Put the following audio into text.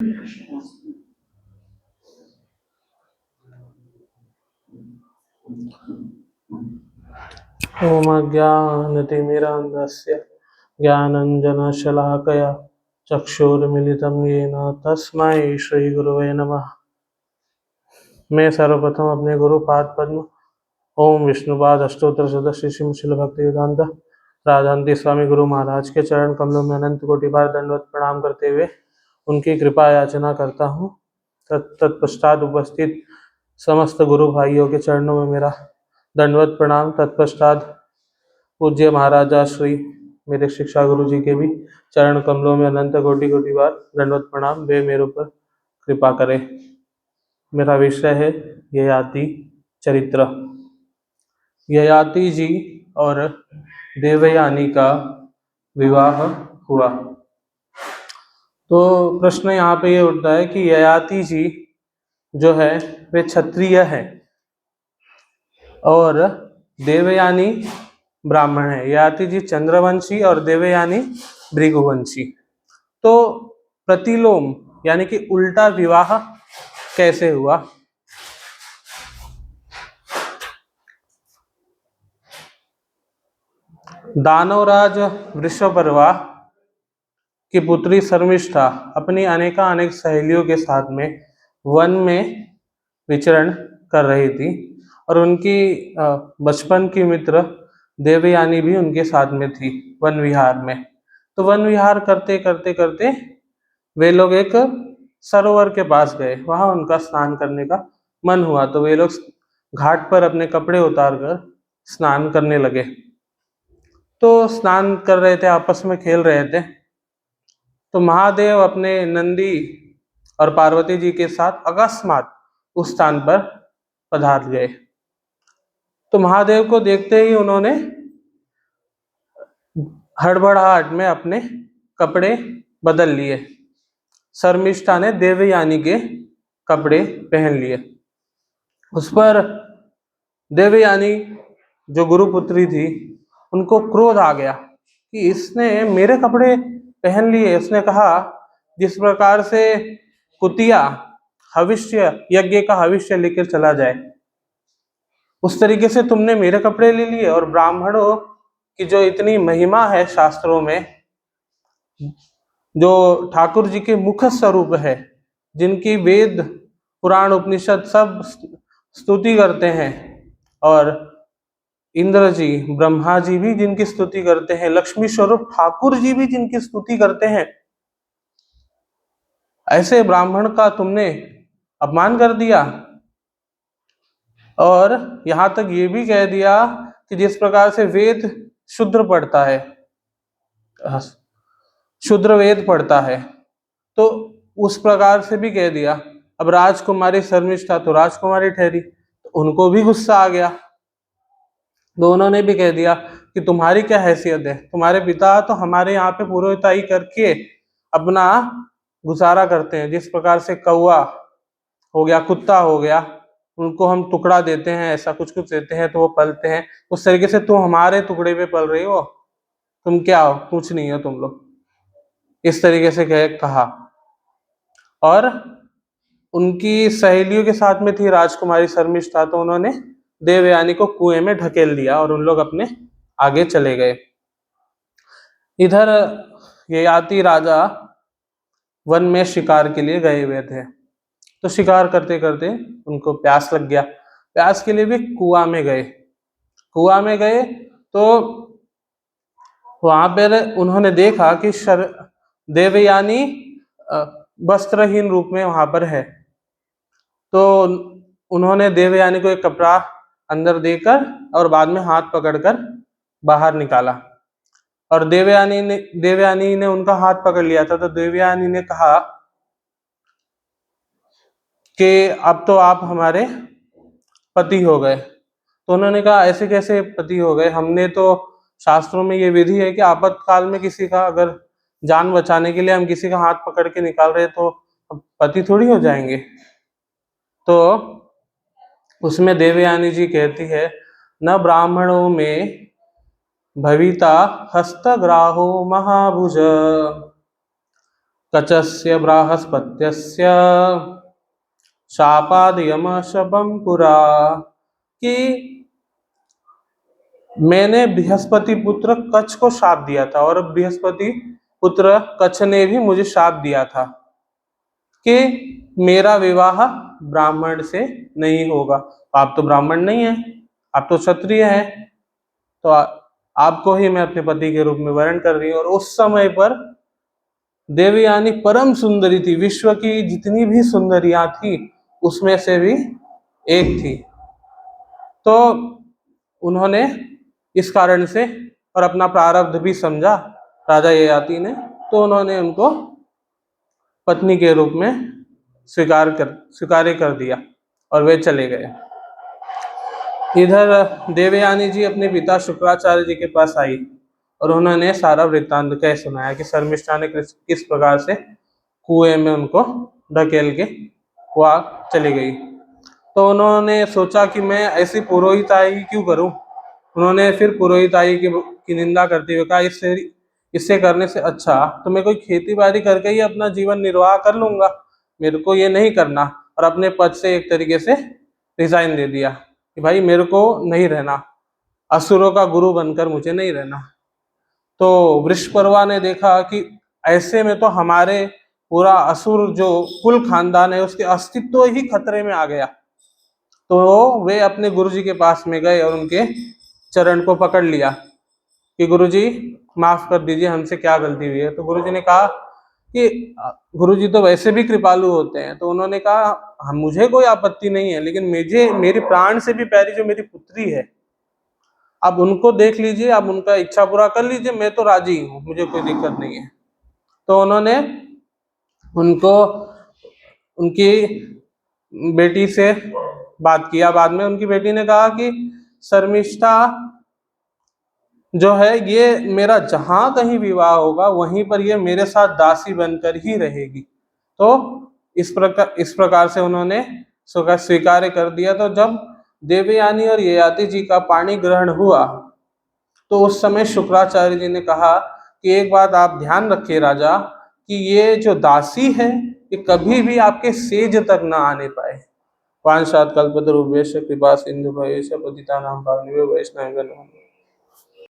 ओम अज्ञानतिमिरान्धस्य ज्ञानाञ्जनशलाकया चक्षुरुन्मिलितं येन तस्मै श्रीगुरवे नमः। मैं सर्वप्रथम अपने गुरु पाद पद्म ओम विष्णुपाद अष्टोत्तर सदस्य श्री शिल भक्ति वेदांत राधांति स्वामी गुरु महाराज के चरण कमलों में अनंत कोटि बार दंडवत प्रणाम करते हुए उनकी कृपा याचना करता हूँ। तत्पश्चात उपस्थित समस्त गुरु भाइयों के चरणों में मेरा दंडवत प्रणाम। तत्पश्चात पूज्य महाराजा श्री मेरे शिक्षा गुरु जी के भी चरण कमलों में अनंत कोटि कोटि बार दंडवत प्रणाम। वे मेरे ऊपर कृपा करें। मेरा विषय है ययाति चरित्र। ययाति जी और देवयानी का विवाह हुआ। तो प्रश्न यहाँ पे ये उठता है कि ययाति जी जो है वे क्षत्रिय है और देवयानी ब्राह्मण है। ययाति जी चंद्रवंशी और देवयानी भृगुवंशी। तो प्रतिलोम यानी कि उल्टा विवाह कैसे हुआ? दानवराज वृषपर्वा की पुत्री शर्मिष्ठा अपनी अनेक सहेलियों के साथ में वन में विचरण कर रही थी और उनकी बचपन की मित्र देवयानी भी उनके साथ में थी वन विहार में। तो वन विहार करते करते करते वे लोग एक सरोवर के पास गए। वहां उनका स्नान करने का मन हुआ तो वे लोग घाट पर अपने कपड़े उतार कर स्नान करने लगे। तो स्नान कर रहे थे, आपस में खेल रहे थे। तो महादेव अपने नंदी और पार्वती जी के साथ अकस्मात उस स्थान पर पधार गए। तो महादेव को देखते ही उन्होंने हड़बड़ाहट में अपने कपड़े बदल लिए। शर्मिष्ठा ने देवयानी के कपड़े पहन लिए। उस पर देवयानी जो गुरुपुत्री थी उनको क्रोध आ गया कि इसने मेरे कपड़े पहन लिए। उसने कहा, जिस प्रकार से कुतिया हविष्य यज्ञ का हविष्य लेकर चला जाए उस तरीके से तुमने मेरे कपड़े ले लिए। और ब्राह्मणों की जो इतनी महिमा है शास्त्रों में, जो ठाकुर जी के मुख स्वरूप है, जिनकी वेद पुराण उपनिषद सब स्तुति करते हैं, और इंद्र जी ब्रह्मा जी भी जिनकी स्तुति करते हैं, लक्ष्मी स्वरूप ठाकुर जी भी जिनकी स्तुति करते हैं, ऐसे ब्राह्मण का तुमने अपमान कर दिया। और यहां तक ये भी कह दिया कि जिस प्रकार से वेद शूद्र पढ़ता है, शूद्र वेद पढ़ता है, तो उस प्रकार से भी कह दिया। अब राजकुमारी शर्मिष्ठा तो राजकुमारी ठहरी, तो उनको भी गुस्सा आ गया। दोनों ने भी कह दिया कि तुम्हारी क्या हैसियत है, तुम्हारे पिता तो हमारे यहाँ पे पुरोहिताई करके अपना गुजारा करते हैं। जिस प्रकार से कौवा हो गया, कुत्ता हो गया, उनको हम टुकड़ा देते हैं, ऐसा कुछ कुछ देते हैं तो वो पलते हैं, उस तरीके से तुम हमारे टुकड़े पे पल रही हो, तुम क्या हो, कुछ नहीं हो तुम लोग, इस तरीके से कहा। और उनकी सहेलियों के साथ में थी राजकुमारी शर्मिष्ठा, तो उन्होंने देवयानी को कुएं में ढकेल दिया और उन लोग अपने आगे चले गए। इधर ययाति राजा वन में शिकार के लिए गए हुए थे। तो शिकार करते करते उनको प्यास लग गया। प्यास के लिए भी कुआं में गए। कुआं में गए तो वहां पर उन्होंने देखा कि देवयानी वस्त्रहीन रूप में वहां पर है। तो उन्होंने देवयानी को एक कपड़ा अंदर देकर और बाद में हाथ पकड़कर बाहर निकाला। और देवयानी ने उनका हाथ पकड़ लिया था। तो देवयानी ने कहा कि अब तो आप हमारे पति हो गए। तो उन्होंने कहा, ऐसे कैसे पति हो गए? हमने तो शास्त्रों में ये विधि है कि आपातकाल में किसी का अगर जान बचाने के लिए हम किसी का हाथ पकड़ के निकाल रहे तो पति थोड़ी हो जाएंगे। तो उसमें देवयानी जी कहती है, न ब्राह्मणों में भविता हस्तग्राहो महाभुज। कचस्य बृहस्पत्यस्य शापाद यमशपम पुरा, कि मैंने बृहस्पति पुत्र कच्छ को शाप दिया था और बृहस्पति पुत्र कच्छ ने भी मुझे शाप दिया था कि मेरा विवाह ब्राह्मण से नहीं होगा। आप तो ब्राह्मण नहीं है, आप तो क्षत्रिय है, तो आपको ही मैं अपने पति के रूप में वर्ण कर रही हूँ। और उस समय पर देवयानी परम सुंदरी थी, विश्व की जितनी भी सुंदरियां थी उसमें से भी एक थी। तो उन्होंने इस कारण से और अपना प्रारब्ध भी समझा राजा ययाति ने, तो उन्होंने उनको पत्नी के रूप में स्वीकार कर दिया और वे चले गए। इधर देवयानी जी अपने पिता शुक्राचार्य जी के पास आई और उन्होंने सारा वृत्तांत कह सुनाया कि शर्मिष्ठा ने किस प्रकार से कुएं में उनको ढकेल के वहां चली गई। तो उन्होंने सोचा कि मैं ऐसी पुरोहिताई क्यों करूं। उन्होंने फिर पुरोहिताई की निंदा करते हुए कहा, इससे करने से अच्छा तो मैं कोई खेती बाड़ी करके ही अपना जीवन निर्वाह कर लूंगा, मेरे को ये नहीं करना। और अपने पद से एक तरीके से रिजाइन दे दिया कि भाई मेरे को नहीं रहना, असुरों का गुरु बनकर मुझे नहीं रहना। तो वृषपर्वा ने देखा कि ऐसे में तो हमारे पूरा असुर जो कुल खानदान है उसके अस्तित्व ही खतरे में आ गया। तो वे अपने गुरुजी के पास में गए और उनके चरण को पकड़ लिया कि गुरुजी माफ कर दीजिए, हमसे क्या गलती हुई है। तो गुरुजी ने कहा कि गुरुजी तो वैसे भी कृपालु होते हैं। तो उन्होंने कहा मुझे कोई आपत्ति नहीं है, लेकिन मुझे मेरी प्राण से भी प्यारी जो मेरी पुत्री है, आप उनको देख लीजिए, आप उनका इच्छा पूरा कर लीजिए, मैं तो राजी हूँ, मुझे कोई दिक्कत नहीं है। तो उन्होंने उनको उनकी बेटी से बात किया। बाद में उनकी बेटी ने कहा कि शर्मिष्ठा जो है ये मेरा जहां कहीं विवाह होगा वहीं पर ये मेरे साथ दासी बनकर ही रहेगी। तो इस प्रकार से उन्होंने स्वीकार कर दिया। तो जब देवयानी और ययाति जी का पाणी ग्रहण हुआ तो उस समय शुक्राचार्य जी ने कहा कि एक बात आप ध्यान रखिए राजा, कि ये जो दासी है ये कभी भी आपके सेज तक ना आने पाए। वांछात कल्पतरुभ्यश्च कृपा सिंधुभ्यश्च पतितानां पावनेभ्यो वैष्णवेभ्यो नमः।